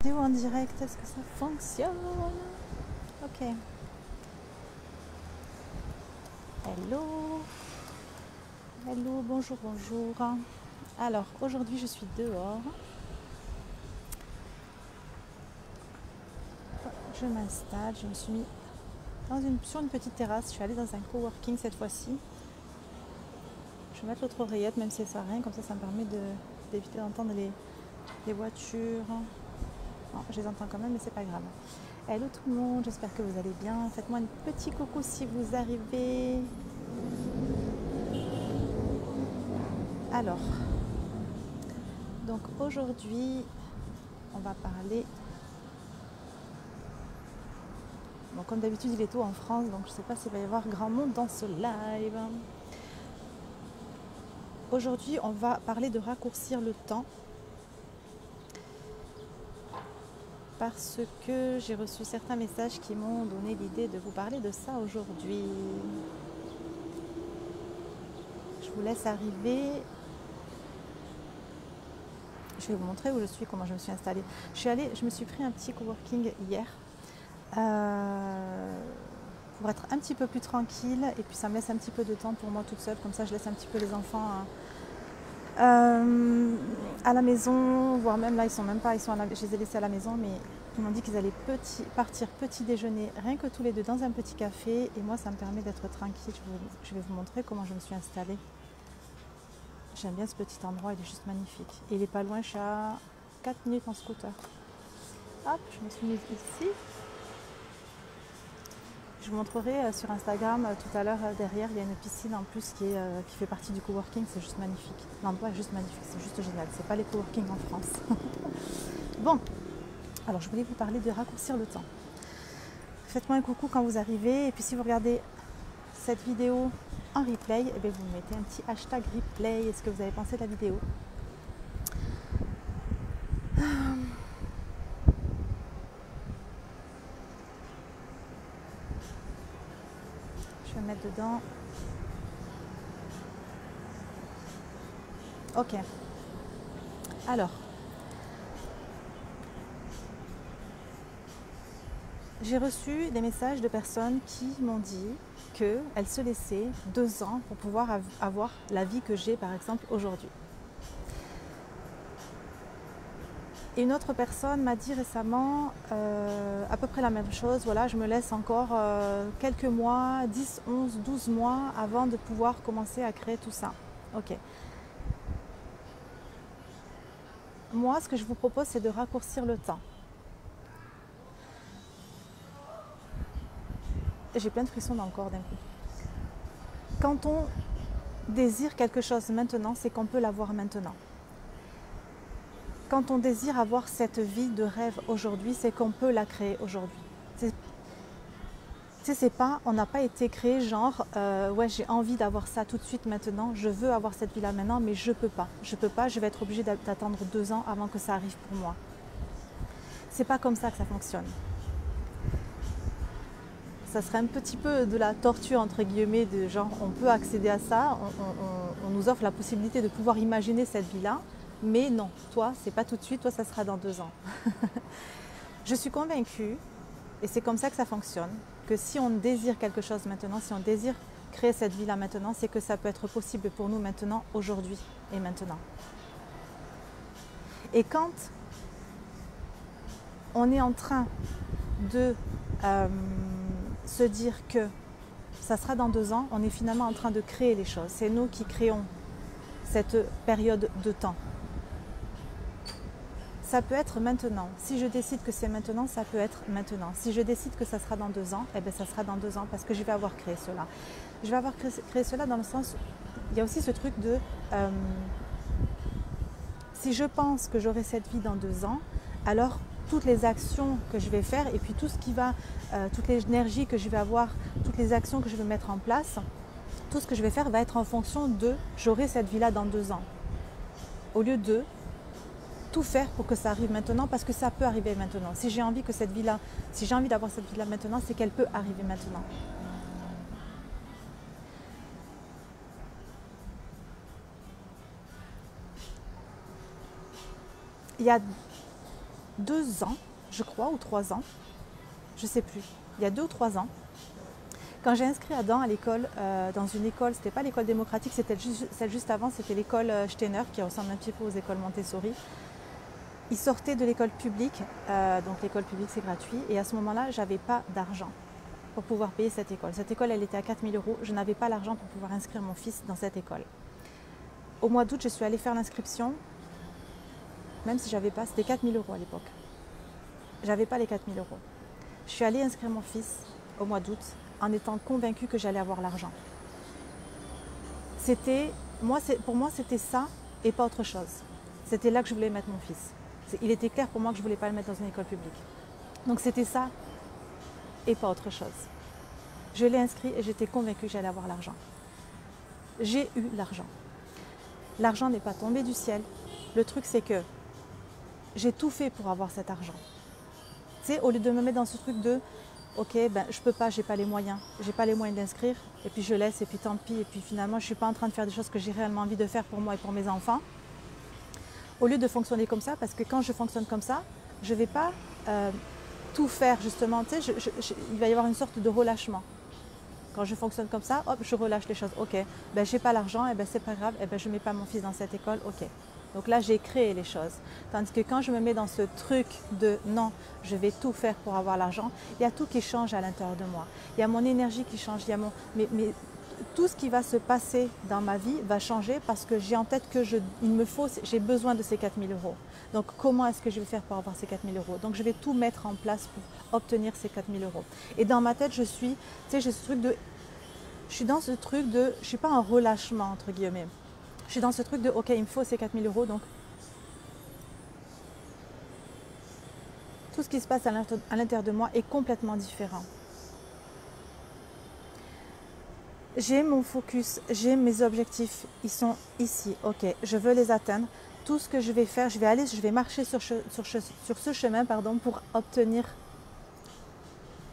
Vidéo en direct, est-ce que ça fonctionne? Ok. Hello. Hello, bonjour, bonjour. Alors, aujourd'hui, je suis dehors. Je m'installe, je me suis mis sur une petite terrasse. Je suis allée dans un coworking cette fois-ci. Je vais mettre l'autre oreillette, même si ça rien, comme ça me permet d'éviter d'entendre les voitures. Non, je les entends quand même, mais c'est pas grave. Hello tout le monde, j'espère que vous allez bien. Faites-moi un petit coucou si vous arrivez. Alors, donc aujourd'hui, on va parler. Bon, comme d'habitude, il est tôt en France, donc je ne sais pas s'il va y avoir grand monde dans ce live. Aujourd'hui, on va parler de raccourcir le temps parce que j'ai reçu certains messages qui m'ont donné l'idée de vous parler de ça aujourd'hui. Je vous laisse arriver. Je vais vous montrer où je suis, comment je me suis installée. Je me suis pris un petit coworking hier pour être un petit peu plus tranquille et puis ça me laisse un petit peu de temps pour moi toute seule. Comme ça, je laisse un petit peu les enfants à la maison, voire même là, je les ai laissés à la maison, mais ils m'ont dit qu'ils allaient partir petit déjeuner, rien que tous les deux dans un petit café, et moi ça me permet d'être tranquille. Je vais vous montrer comment je me suis installée. J'aime bien ce petit endroit, il est juste magnifique. Et il n'est pas loin, je suis à 4 minutes en scooter. Hop, je me suis mise ici. Je vous montrerai sur Instagram tout à l'heure, derrière, il y a une piscine en plus qui fait partie du coworking, c'est juste magnifique. L'endroit est juste magnifique, c'est juste génial. C'est pas les coworking en France. Bon, alors je voulais vous parler de raccourcir le temps. Faites-moi un coucou quand vous arrivez, et puis si vous regardez cette vidéo en replay, eh bien, vous me mettez un petit hashtag replay. Est-ce que vous avez pensé de la vidéo? Je vais me mettre dedans. Ok. Alors, j'ai reçu des messages de personnes qui m'ont dit qu'elles se laissaient 2 ans pour pouvoir avoir la vie que j'ai par exemple aujourd'hui. Et une autre personne m'a dit récemment à peu près la même chose. Voilà, je me laisse encore quelques mois, 10, 11, 12 mois avant de pouvoir commencer à créer tout ça. Ok. Moi, ce que je vous propose, c'est de raccourcir le temps. J'ai plein de frissons dans le corps d'un coup. Quand on désire quelque chose maintenant, c'est qu'on peut l'avoir maintenant. Quand on désire avoir cette vie de rêve aujourd'hui, c'est qu'on peut la créer aujourd'hui. C'est pas, on n'a pas été créé genre, ouais, j'ai envie d'avoir ça tout de suite maintenant, je veux avoir cette vie là maintenant, mais je peux pas, je vais être obligée d'attendre 2 ans avant que ça arrive pour moi. C'est pas comme ça que ça fonctionne. Ça serait un petit peu de la torture entre guillemets, de genre on peut accéder à ça, on nous offre la possibilité de pouvoir imaginer cette vie là, mais non, toi c'est pas tout de suite, toi ça sera dans 2 ans. Je suis convaincue, et c'est comme ça que ça fonctionne, que si on désire quelque chose maintenant, si on désire créer cette vie-là maintenant, c'est que ça peut être possible pour nous maintenant, aujourd'hui et maintenant. Et quand on est en train de se dire que ça sera dans 2 ans, on est finalement en train de créer les choses. C'est nous qui créons cette période de temps. Ça peut être maintenant. Si je décide que c'est maintenant, ça peut être maintenant. Si je décide que ça sera dans 2 ans, eh bien ça sera dans 2 ans parce que je vais avoir créé cela. Je vais avoir créé cela dans le sens, il y a aussi ce truc de si je pense que j'aurai cette vie dans 2 ans, alors toutes les actions que je vais faire et puis tout ce qui va, toute l'énergie que je vais avoir, toutes les actions que je vais mettre en place, tout ce que je vais faire va être en fonction de j'aurai cette vie-là dans 2 ans. Au lieu de tout faire pour que ça arrive maintenant parce que ça peut arriver maintenant. Si j'ai envie d'avoir cette vie-là maintenant, c'est qu'elle peut arriver maintenant. Il y a 2 ans, je crois, ou 3 ans, je ne sais plus, il y a 2 ou 3 ans, quand j'ai inscrit Adam à l'école, dans une école, c'était pas l'école démocratique, c'était celle juste avant, c'était l'école Steiner, qui ressemble un petit peu aux écoles Montessori. Il sortait de l'école publique, donc l'école publique c'est gratuit, et à ce moment-là, je n'avais pas d'argent pour pouvoir payer cette école. Cette école, elle était à 4 000 €, je n'avais pas l'argent pour pouvoir inscrire mon fils dans cette école. Au mois d'août, je suis allée faire l'inscription, même si j'avais pas, c'était 4 000 € à l'époque. J'avais pas les 4 000 €. Je suis allée inscrire mon fils au mois d'août en étant convaincue que j'allais avoir l'argent. Pour moi, c'était ça et pas autre chose. C'était là que je voulais mettre mon fils. Il était clair pour moi que je ne voulais pas le mettre dans une école publique. Donc c'était ça et pas autre chose. Je l'ai inscrit et j'étais convaincue que j'allais avoir l'argent. J'ai eu l'argent. L'argent n'est pas tombé du ciel. Le truc, c'est que j'ai tout fait pour avoir cet argent. Tu sais, au lieu de me mettre dans ce truc de ok, ben, je peux pas, j'ai pas les moyens d'inscrire, et puis je laisse, et puis tant pis, et puis finalement je ne suis pas en train de faire des choses que j'ai réellement envie de faire pour moi et pour mes enfants. Au lieu de fonctionner comme ça, parce que quand je fonctionne comme ça, je ne vais pas tout faire justement, tu sais, il va y avoir une sorte de relâchement. Quand je fonctionne comme ça, hop, je relâche les choses. Ok, ben j'ai pas l'argent, et ben c'est pas grave, et ben je mets pas mon fils dans cette école, ok. Donc là, j'ai créé les choses. Tandis que quand je me mets dans ce truc de non, je vais tout faire pour avoir l'argent, il y a tout qui change à l'intérieur de moi. Il y a mon énergie qui change, il y a tout ce qui va se passer dans ma vie va changer parce que j'ai en tête que j'ai besoin de ces 4 000 €. Donc comment est-ce que je vais faire pour avoir ces 4 000 €? Donc je vais tout mettre en place pour obtenir ces 4 000 €. Et dans ma tête, j'ai ce truc de, je suis dans ce truc de, je ne suis pas en relâchement entre guillemets. Je suis dans ce truc de ok, il me faut ces 4 000 €, donc tout ce qui se passe à l'intérieur de moi est complètement différent. J'ai mon focus, j'ai mes objectifs, ils sont ici, ok, je veux les atteindre. Tout ce que je vais faire, je vais marcher sur ce chemin pour obtenir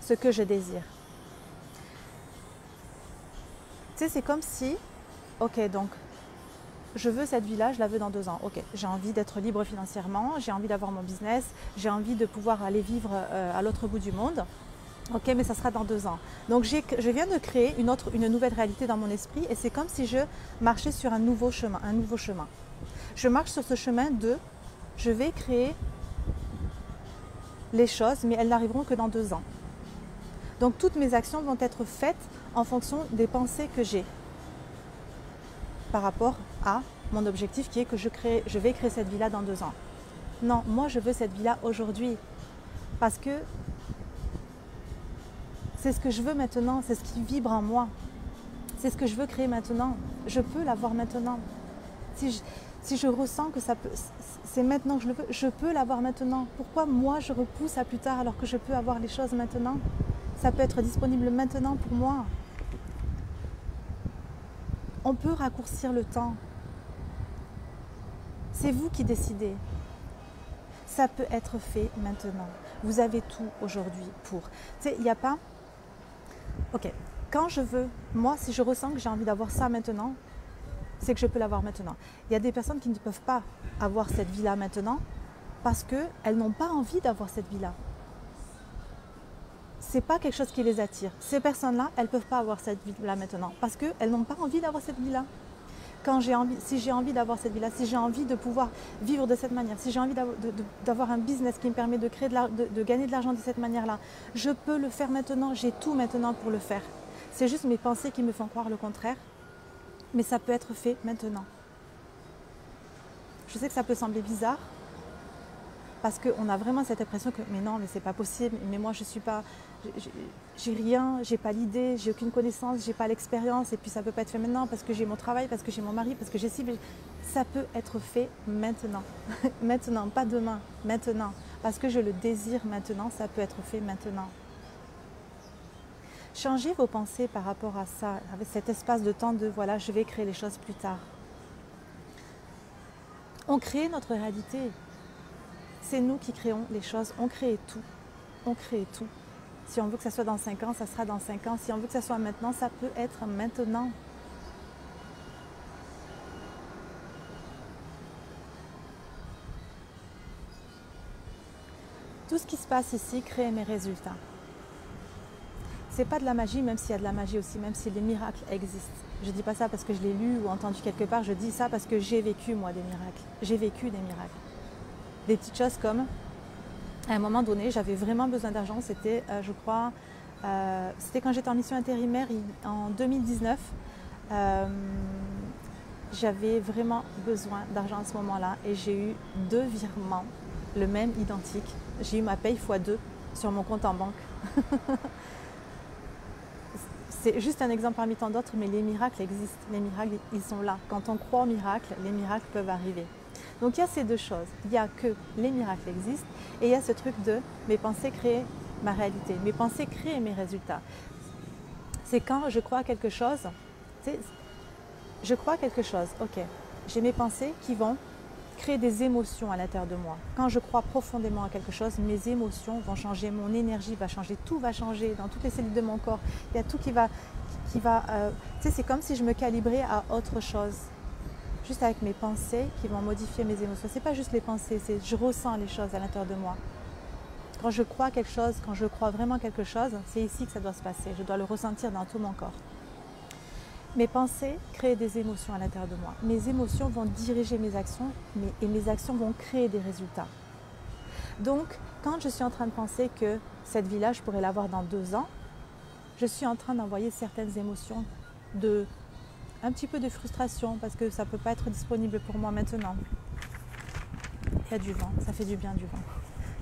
ce que je désire. Tu sais, c'est comme si, ok, donc je veux cette vie-là, je la veux dans 2 ans. Ok, j'ai envie d'être libre financièrement, j'ai envie d'avoir mon business, j'ai envie de pouvoir aller vivre à l'autre bout du monde. Ok, mais ça sera dans 2 ans. Donc je viens de créer une nouvelle réalité dans mon esprit et c'est comme si je marchais sur un nouveau chemin. Je marche sur ce chemin je vais créer les choses, mais elles n'arriveront que dans 2 ans. Donc toutes mes actions vont être faites en fonction des pensées que j'ai par rapport à mon objectif qui est que je vais créer cette vie-là dans 2 ans. Non, moi je veux cette vie-là aujourd'hui parce que c'est ce que je veux maintenant, c'est ce qui vibre en moi. C'est ce que je veux créer maintenant. Je peux l'avoir maintenant. Si je ressens que c'est maintenant que je le veux, je peux l'avoir maintenant. Pourquoi moi je repousse à plus tard alors que je peux avoir les choses maintenant? Ça peut être disponible maintenant pour moi. On peut raccourcir le temps. C'est vous qui décidez. Ça peut être fait maintenant. Vous avez tout aujourd'hui pour. Tu sais, il n'y a pas... Ok, quand je veux, moi, si je ressens que j'ai envie d'avoir ça maintenant, c'est que je peux l'avoir maintenant. Il y a des personnes qui ne peuvent pas avoir cette vie-là maintenant parce qu'elles n'ont pas envie d'avoir cette vie-là. C'est pas quelque chose qui les attire. Ces personnes-là, elles ne peuvent pas avoir cette vie-là maintenant parce qu'elles n'ont pas envie d'avoir cette vie-là. Si j'ai envie d'avoir cette vie-là, si j'ai envie de pouvoir vivre de cette manière, si j'ai envie d'avoir un business qui me permet de gagner de l'argent de cette manière-là, je peux le faire maintenant, j'ai tout maintenant pour le faire. C'est juste mes pensées qui me font croire le contraire, mais ça peut être fait maintenant. Je sais que ça peut sembler bizarre, parce qu'on a vraiment cette impression que mais non, mais c'est pas possible, mais moi je suis pas, j'ai rien, j'ai pas l'idée, j'ai aucune connaissance, j'ai pas l'expérience, et puis ça peut pas être fait maintenant parce que j'ai mon travail, parce que j'ai mon mari, parce que j'ai ci, ça peut être fait maintenant. Maintenant, pas demain, maintenant, parce que je le désire maintenant, ça peut être fait maintenant. Changez vos pensées par rapport à ça, avec cet espace de temps de voilà, je vais créer les choses plus tard. On crée notre réalité. C'est nous qui créons les choses, on crée tout. On crée tout. Si on veut que ça soit dans 5 ans, ça sera dans 5 ans. Si on veut que ça soit maintenant, ça peut être maintenant. Tout ce qui se passe ici crée mes résultats. C'est pas de la magie, même s'il y a de la magie aussi, même si les miracles existent. Je dis pas ça parce que je l'ai lu ou entendu quelque part, je dis ça parce que j'ai vécu moi des miracles. J'ai vécu des miracles. Des petites choses comme, à un moment donné, j'avais vraiment besoin d'argent, c'était, je crois, c'était quand j'étais en mission intérimaire en 2019. J'avais vraiment besoin d'argent à ce moment-là et j'ai eu 2 virements, le même identique. J'ai eu ma paye x2 sur mon compte en banque. C'est juste un exemple parmi tant d'autres, mais les miracles existent. Les miracles, ils sont là. Quand on croit aux miracles, les miracles peuvent arriver. Donc il y a ces 2 choses. Il y a que les miracles existent et il y a ce truc de mes pensées créent ma réalité. Mes pensées créent mes résultats. C'est quand je crois à quelque chose, je crois à quelque chose, ok. J'ai mes pensées qui vont créer des émotions à l'intérieur de moi. Quand je crois profondément à quelque chose, mes émotions vont changer, mon énergie va changer, tout va changer dans toutes les cellules de mon corps. Il y a tout qui va c'est comme si je me calibrais à autre chose. Juste avec mes pensées qui vont modifier mes émotions. C'est pas juste les pensées, c'est je ressens les choses à l'intérieur de moi. Quand je crois quelque chose, quand je crois vraiment quelque chose, c'est ici que ça doit se passer. Je dois le ressentir dans tout mon corps. Mes pensées créent des émotions à l'intérieur de moi. Mes émotions vont diriger mes actions et mes actions vont créer des résultats. Donc, quand je suis en train de penser que cette vie-là, je pourrais l'avoir dans 2 ans, je suis en train d'envoyer certaines émotions un petit peu de frustration parce que ça ne peut pas être disponible pour moi maintenant. Il y a du vent, ça fait du bien du vent.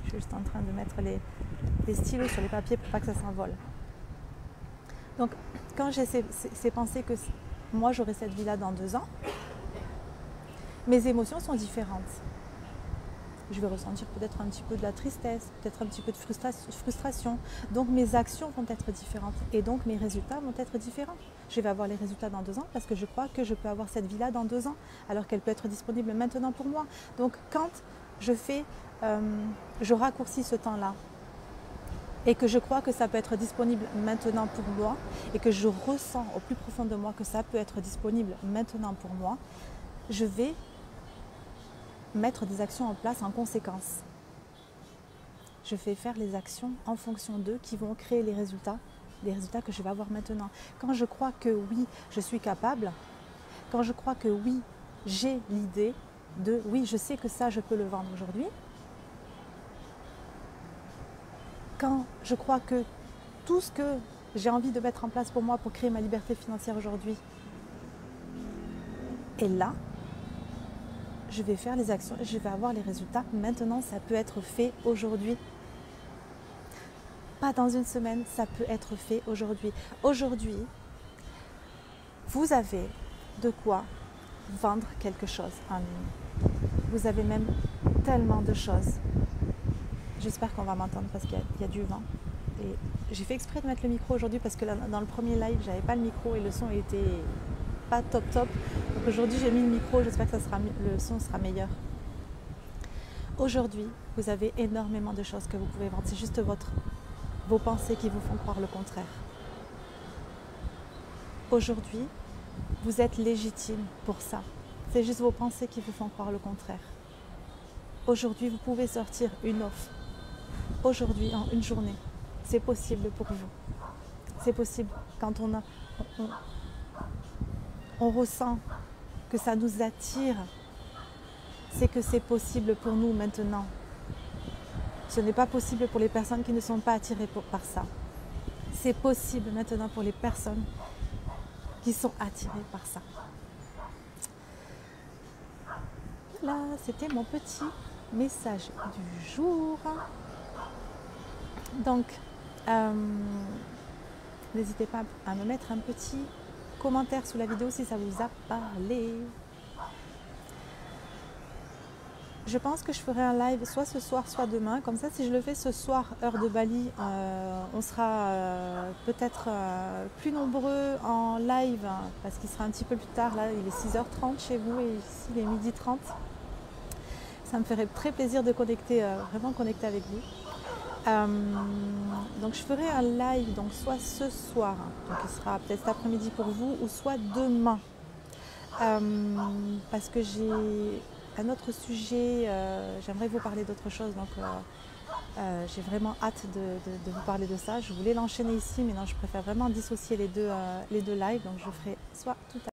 Je suis juste en train de mettre les stylos sur les papiers pour pas que ça s'envole. Donc, quand j'ai ces pensées que moi j'aurai cette vie-là dans 2 ans, mes émotions sont différentes. Je vais ressentir peut-être un petit peu de la tristesse, peut-être un petit peu de frustration. Donc mes actions vont être différentes et donc mes résultats vont être différents. Je vais avoir les résultats dans 2 ans parce que je crois que je peux avoir cette vie-là dans 2 ans alors qu'elle peut être disponible maintenant pour moi. Donc quand je raccourcis ce temps-là et que je crois que ça peut être disponible maintenant pour moi et que je ressens au plus profond de moi que ça peut être disponible maintenant pour moi, je vais mettre des actions en place en conséquence. Je vais faire les actions en fonction d'eux qui vont créer les résultats que je vais avoir maintenant. Quand je crois que oui, je suis capable, quand je crois que oui, j'ai l'idée de oui, je sais que ça, je peux le vendre aujourd'hui, quand je crois que tout ce que j'ai envie de mettre en place pour moi pour créer ma liberté financière aujourd'hui est là, je vais faire les actions et je vais avoir les résultats. Maintenant, ça peut être fait aujourd'hui. Pas dans une semaine, ça peut être fait aujourd'hui. Aujourd'hui, vous avez de quoi vendre quelque chose en ligne. Vous avez même tellement de choses. J'espère qu'on va m'entendre parce qu'il y a du vent. Et j'ai fait exprès de mettre le micro aujourd'hui parce que dans le premier live, j'avais pas le micro et le son était pas top. Donc aujourd'hui, j'ai mis le micro, j'espère que le son sera meilleur. Aujourd'hui, vous avez énormément de choses que vous pouvez vendre. C'est juste vos pensées qui vous font croire le contraire. Aujourd'hui, vous êtes légitime pour ça. C'est juste vos pensées qui vous font croire le contraire. Aujourd'hui, vous pouvez sortir une offre. Aujourd'hui, en une journée, c'est possible pour vous. C'est possible quand on ressent que ça nous attire, c'est que c'est possible pour nous maintenant. Ce n'est pas possible pour les personnes qui ne sont pas attirées par ça. C'est possible maintenant pour les personnes qui sont attirées par ça. Voilà, c'était mon petit message du jour. Donc, n'hésitez pas à me mettre un petit commentaire sous la vidéo si ça vous a parlé. Je pense que je ferai un live soit ce soir, soit demain. Comme ça, si je le fais ce soir, heure de Bali, on sera peut-être plus nombreux en live parce qu'il sera un petit peu plus tard. Là, il est 6h30 chez vous et ici, il est 12h30. Ça me ferait très plaisir de vraiment connecter avec vous. Donc je ferai un live donc soit ce soir, donc il sera peut-être cet après-midi pour vous, ou soit demain. Parce que j'ai un autre sujet, j'aimerais vous parler d'autre chose, donc J'ai vraiment hâte de vous parler de ça. Je voulais l'enchaîner ici, mais non, je préfère vraiment dissocier les deux lives. Donc je ferai soit tout à l'heure.